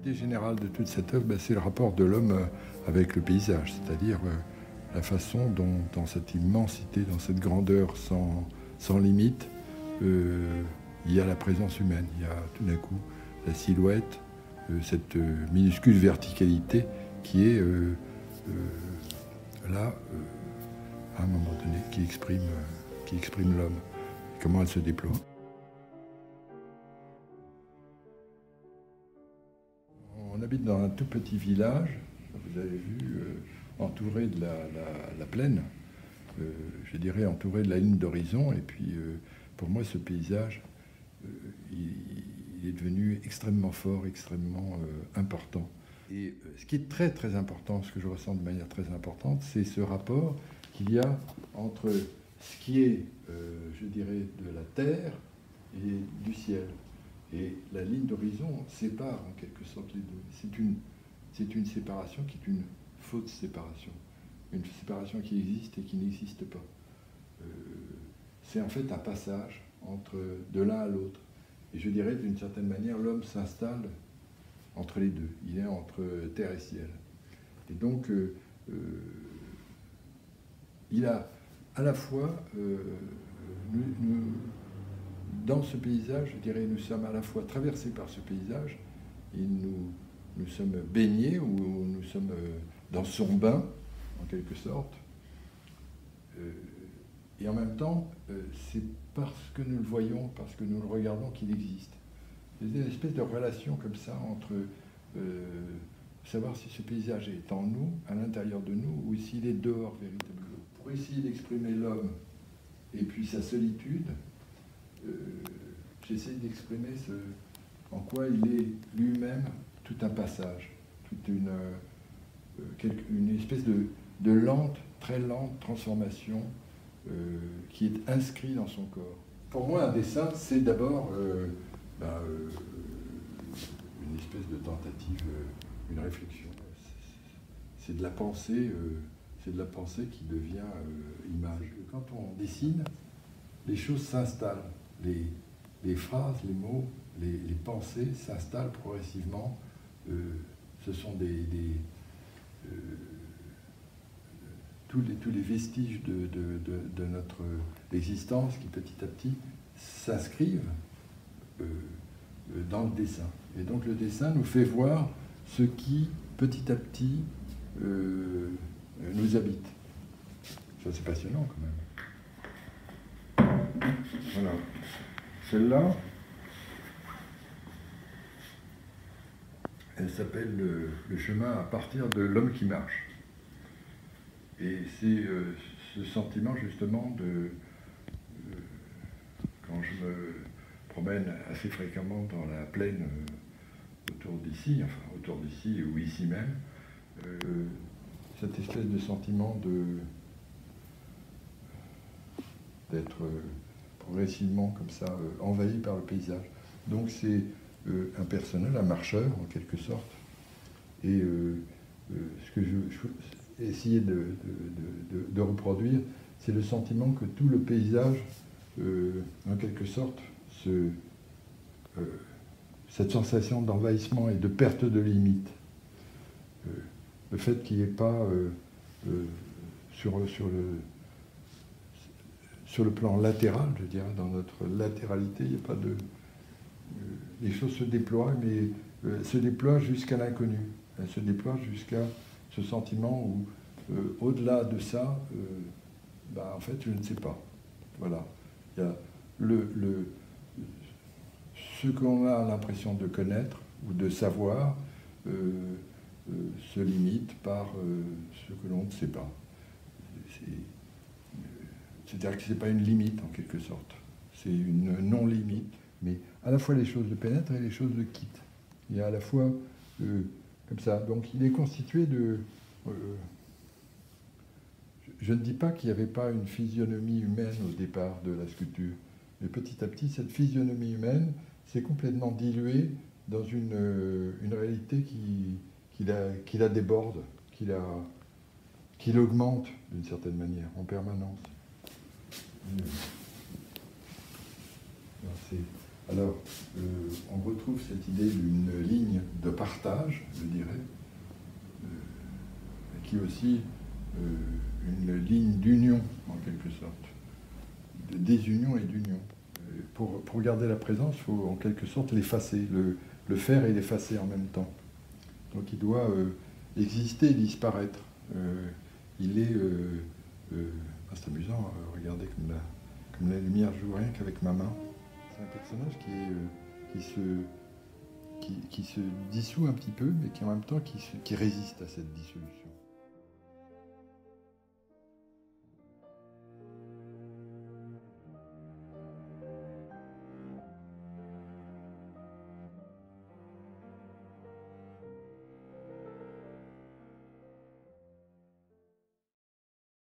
L'idée générale de toute cette œuvre, c'est le rapport de l'homme avec le paysage, c'est-à-dire la façon dont, dans cette immensité, dans cette grandeur sans limite, il y a la présence humaine, il y a tout d'un coup la silhouette, cette minuscule verticalité qui est là, à un moment donné, qui exprime l'homme, comment elle se déploie. On habite dans un tout petit village, vous avez vu, entouré de la plaine, je dirais entouré de la ligne d'horizon, et puis pour moi ce paysage, il est devenu extrêmement fort, extrêmement important. Et ce qui est très très important, ce que je ressens de manière très importante, c'est ce rapport qu'il y a entre ce qui est, je dirais, de la terre et du ciel. Et la ligne d'horizon sépare en quelque sorte les deux. C'est une séparation qui est une fausse séparation. Une séparation qui existe et qui n'existe pas. C'est en fait un passage entre de l'un à l'autre. Et je dirais d'une certaine manière, l'homme s'installe entre les deux. Il est entre terre et ciel. Et donc, il a à la fois... dans ce paysage, je dirais, nous sommes à la fois traversés par ce paysage, et nous sommes baignés, ou nous sommes dans son bain, en quelque sorte. Et en même temps, c'est parce que nous le voyons, parce que nous le regardons qu'il existe. Il y a une espèce de relation comme ça entre savoir si ce paysage est en nous, à l'intérieur de nous, ou s'il est dehors véritablement. Pour essayer d'exprimer l'homme et puis sa solitude, j'essaie d'exprimer en quoi il est lui-même tout un passage, toute une espèce de lente, très lente transformation qui est inscrite dans son corps. Pour moi, un dessin, c'est d'abord une espèce de tentative, une réflexion. C'est de la pensée, qui devient image. Quand on dessine, les choses s'installent. Les phrases, les mots, les pensées s'installent progressivement. Ce sont tous les vestiges de notre existence qui petit à petit s'inscrivent dans le dessin. Et donc le dessin nous fait voir ce qui petit à petit nous habite. Ça, c'est passionnant quand même. Voilà. Celle-là, elle s'appelle le chemin à partir de l'homme qui marche. Et c'est ce sentiment justement quand je me promène assez fréquemment dans la plaine autour d'ici ou ici même, cette espèce de sentiment d'être progressivement comme ça envahi par le paysage. Donc c'est un personnel, un marcheur en quelque sorte. Et ce que je essayais de reproduire, c'est le sentiment que tout le paysage, en quelque sorte, cette sensation d'envahissement et de perte de limite, le fait qu'il n'y ait pas sur le plan latéral, je dirais, dans notre latéralité, il n'y a pas de... les choses se déploient, mais se déploient jusqu'à l'inconnu. Elles se déploient jusqu'à ce sentiment où, au-delà de ça, en fait, je ne sais pas. Voilà. Il y a ce qu'on a l'impression de connaître ou de savoir se limite par ce que l'on ne sait pas. C'est-à-dire que ce n'est pas une limite, en quelque sorte. C'est une non-limite. Mais à la fois les choses le pénètrent et les choses le quittent. Il y a à la fois comme ça. Donc il est constitué de... je ne dis pas qu'il n'y avait pas une physionomie humaine au départ de la sculpture. Mais petit à petit, cette physionomie humaine s'est complètement diluée dans une réalité qui la déborde, qui l'augmente d'une certaine manière, en permanence. Alors, en breton, retrouve cette idée d'une ligne de partage, je dirais, qui est aussi une ligne d'union, en quelque sorte, de désunion et d'union. Pour garder la présence, il faut en quelque sorte l'effacer, le faire et l'effacer en même temps. Donc il doit exister et disparaître. Il est... c'est amusant, regardez comme la lumière joue rien qu'avec ma main. C'est un personnage qui se dissout un petit peu, mais qui en même temps qui résiste à cette dissolution.